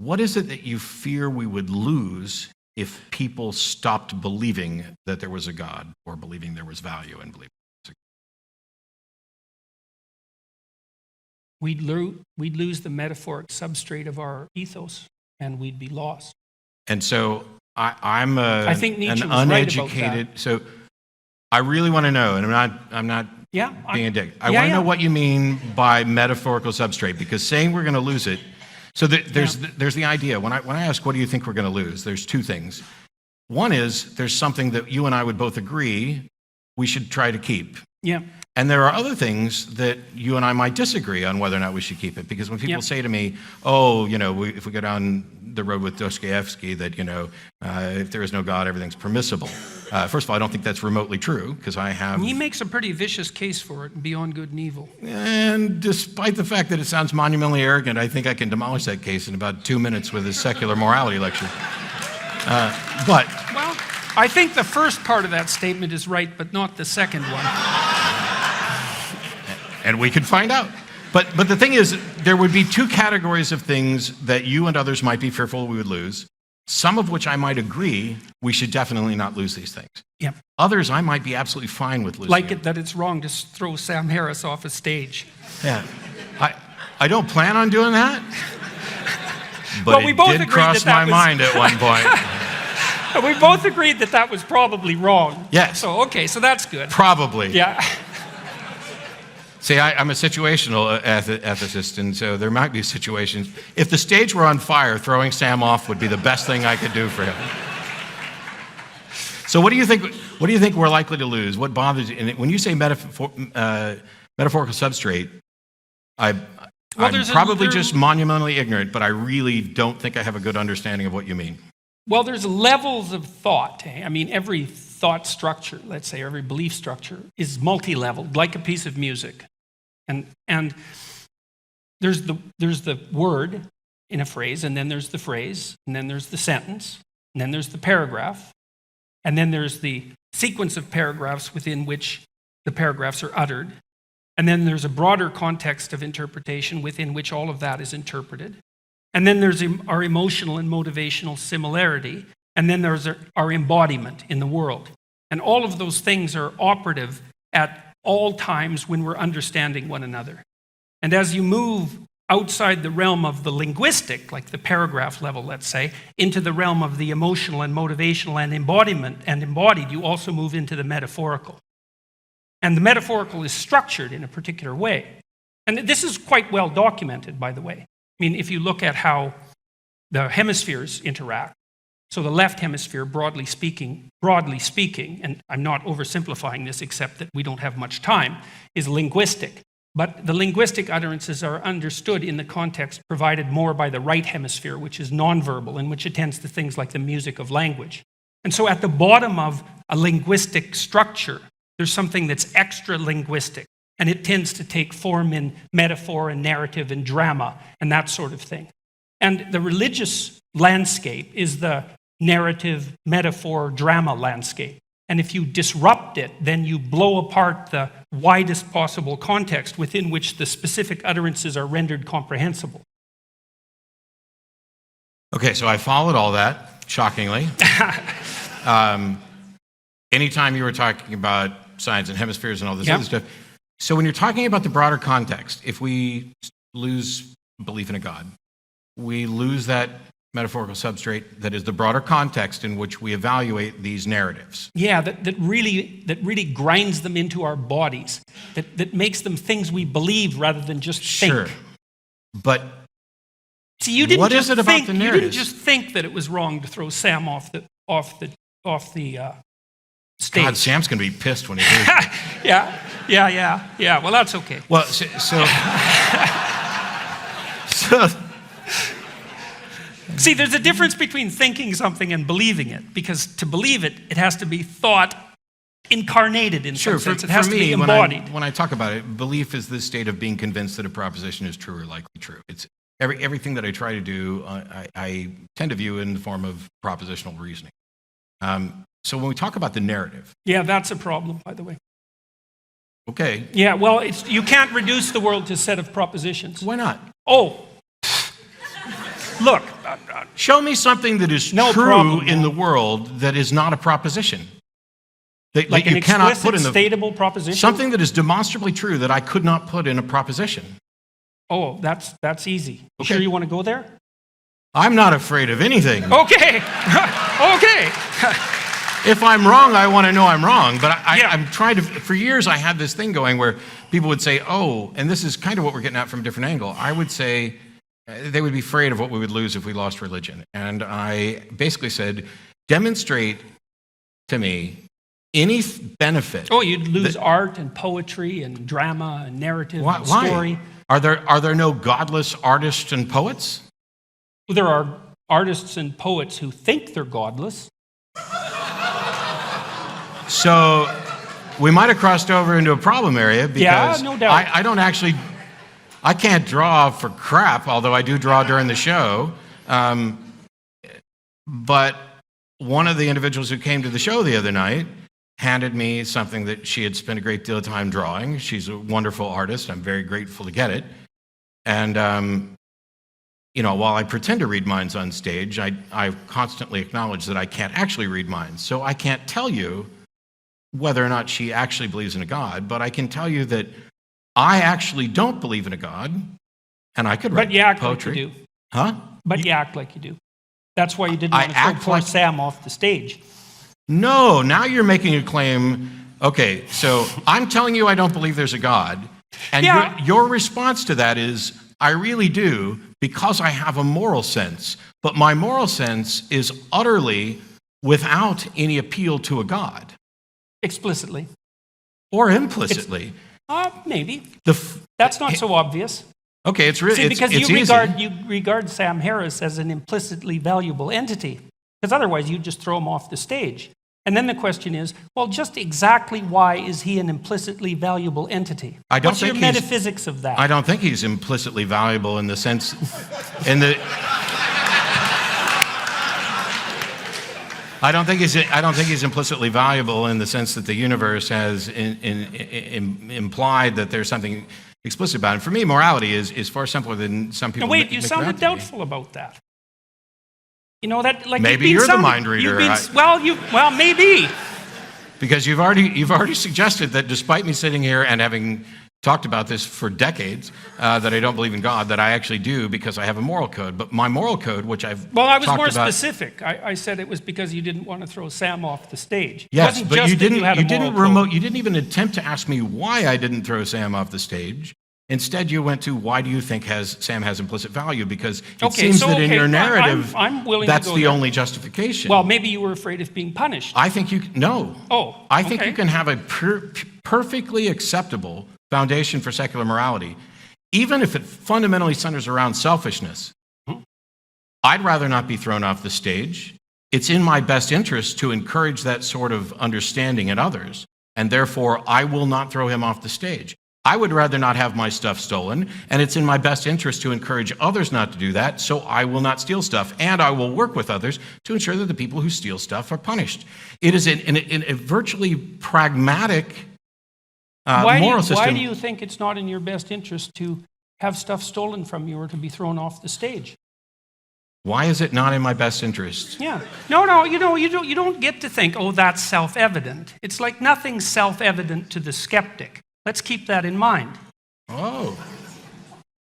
what is it that you fear we would lose if people stopped believing that there was a God or believing there was value in believing? We'd lose the metaphoric substrate of our ethos, and we'd be lost. And so I'm I think Nietzsche an was uneducated. right about that. So I really want to know, and I'm not being a dick. I want to know what you mean by metaphorical substrate, because saying we're going to lose it. So there's the idea. When I ask, what do you think we're going to lose? There's two things. One is there's something that you and I would both agree we should try to keep. Yeah. And there are other things that you and I might disagree on whether or not we should keep it. Because when people say to me, oh, if we go down the road with Dostoevsky, that, if there is no God, everything's permissible. First of all, I don't think that's remotely true, because I have... He makes a pretty vicious case for it, beyond good and evil. And despite the fact that it sounds monumentally arrogant, I think I can demolish that case in about 2 minutes with his secular morality lecture. Well, I think the first part of that statement is right, but not the second one. And we could find out. But the thing is, there would be two categories of things that you and others might be fearful we would lose, some of which I might agree we should definitely not lose these things. Yeah. Others I might be absolutely fine with losing. Like that it's wrong to throw Sam Harris off a stage. Yeah. I don't plan on doing that, but well, we both it did cross my mind at one point. We both agreed that was probably wrong. Yes. So, okay, so that's good. Probably. Yeah. See, I'm a situational ethicist, and so there might be situations. If the stage were on fire, throwing Sam off would be the best thing I could do for him. So what do you think? What do you think we're likely to lose? What bothers you? And when you say metaphorical substrate, I'm probably just monumentally ignorant, but I really don't think I have a good understanding of what you mean. Well, there's levels of thought. I mean, every thought structure, let's say, every belief structure is multi-leveled, like a piece of music. And there's the word in a phrase, and then there's the phrase, and then there's the sentence, and then there's the paragraph, and then there's the sequence of paragraphs within which the paragraphs are uttered, and then there's a broader context of interpretation within which all of that is interpreted. And then there's our emotional and motivational similarity, and then there's our embodiment in the world. And all of those things are operative at all times when we're understanding one another. And as you move outside the realm of the linguistic, like the paragraph level, let's say, into the realm of the emotional and motivational and embodied, you also move into the metaphorical. And the metaphorical is structured in a particular way. And this is quite well documented, by the way. I mean, if you look at how the hemispheres interact, so the left hemisphere, broadly speaking, and I'm not oversimplifying this except that we don't have much time, is linguistic. But the linguistic utterances are understood in the context provided more by the right hemisphere, which is nonverbal, and which attends to things like the music of language. And so at the bottom of a linguistic structure, there's something that's extra-linguistic, and it tends to take form in metaphor and narrative and drama and that sort of thing. And the religious landscape is the narrative, metaphor, drama landscape. And if you disrupt it, then you blow apart the widest possible context within which the specific utterances are rendered comprehensible. Okay, so I followed all that, shockingly. Anytime you were talking about science and hemispheres and all this other stuff, so when you're talking about the broader context, if we lose belief in a God, we lose that metaphorical substrate that is the broader context in which we evaluate these narratives. Yeah, that really grinds them into our bodies, that makes them things we believe rather than just think. Sure, but see, you didn't what just is it about think, the narratives? You didn't just think that it was wrong to throw Sam off the stage. God, Sam's going to be pissed when he hears it. Yeah. Well, that's okay. Well, so see, there's a difference between thinking something and believing it, because to believe it, it has to be thought incarnated in some sense. It has to be embodied. When I talk about it, belief is this state of being convinced that a proposition is true or likely true. It's everything that I try to do, I tend to view in the form of propositional reasoning. So when we talk about the narrative... Yeah, that's a problem, by the way. Okay. Yeah, well, you can't reduce the world to a set of propositions. Why not? Oh. Look, Show me something that is No true problem, in man. the world that is not a proposition. That like an you cannot explicit, put in the statable proposition. something that is demonstrably true that I could not put in a proposition. Oh, that's easy. You Okay. sure you want to go there? I'm not afraid of anything. Okay. Okay. If I'm wrong, I want to know I'm wrong. But Yeah. I'm trying to. For years, I had this thing going where people would say, "Oh," and this is kind of what we're getting at from a different angle. I would say they would be afraid of what we would lose if we lost religion, and I basically said, "Demonstrate to me any benefit." Oh, you'd lose art and poetry and drama and narrative Why? and story. Are there no godless artists and poets? There are artists and poets who think they're godless. So we might have crossed over into a problem area because no doubt. I don't actually, I can't draw for crap, although I do draw during the show. But one of the individuals who came to the show the other night handed me something that she had spent a great deal of time drawing. She's a wonderful artist. I'm very grateful to get it. And, while I pretend to read minds on stage, I constantly acknowledge that I can't actually read minds. So I can't tell you whether or not she actually believes in a God, but I can tell you that I actually don't believe in a God, and I could write But you act poetry. like you do. Huh? But you act like you do. That's why you didn't I want to throw act poor like- Sam off the stage. No, now you're making a claim. Okay, so I'm telling you I don't believe there's a God, and Yeah. your response to that is, I really do, because I have a moral sense, but my moral sense is utterly without any appeal to a God, Explicitly. or implicitly. Maybe. The That's not so obvious. Okay, it's really See, because it's you easy. regard Sam Harris as an implicitly valuable entity. Because otherwise you'd just throw him off the stage. And then the question is, well, just exactly why is he an implicitly valuable entity? I don't What's your think he's- metaphysics of that? I don't think he's implicitly valuable in the sense, I don't think he's implicitly valuable in the sense that the universe has implied that there's something explicit about it. For me, morality is far simpler than some people. Now, wait, make you it out sounded to be. doubtful about that. That like Maybe you've been you're the sounding- mind reader. you've been- well, maybe. Because you've already suggested that despite me sitting here and having talked about this for decades, that I don't believe in God, that I actually do because I have a moral code. But my moral code, which I've Well, I was talked more about, specific. I said it was because you didn't want to throw Sam off the stage. It yes, wasn't but just you that didn't. had a You didn't moral code. You didn't even attempt to ask me why I didn't throw Sam off the stage. Instead, you went to why do you think Sam has implicit value? Because it seems that in your narrative, I'm willing to that's go the there. only justification. Well, maybe you were afraid of being punished. I think no. Oh, I think okay. you can have a perfectly acceptable foundation for secular morality, even if it fundamentally centers around selfishness. I'd rather not be thrown off the stage. It's in my best interest to encourage that sort of understanding in others, and therefore I will not throw him off the stage. I would rather not have my stuff stolen, and it's in my best interest to encourage others not to do that, so I will not steal stuff, and I will work with others to ensure that the people who steal stuff are punished. It is in a virtually pragmatic moral system. Why do you think it's not in your best interest to have stuff stolen from you or to be thrown off the stage? Why is it not in my best interest? Yeah. No, you don't get to think, oh, that's self-evident. It's like nothing's self-evident to the skeptic. Let's keep that in mind. Oh.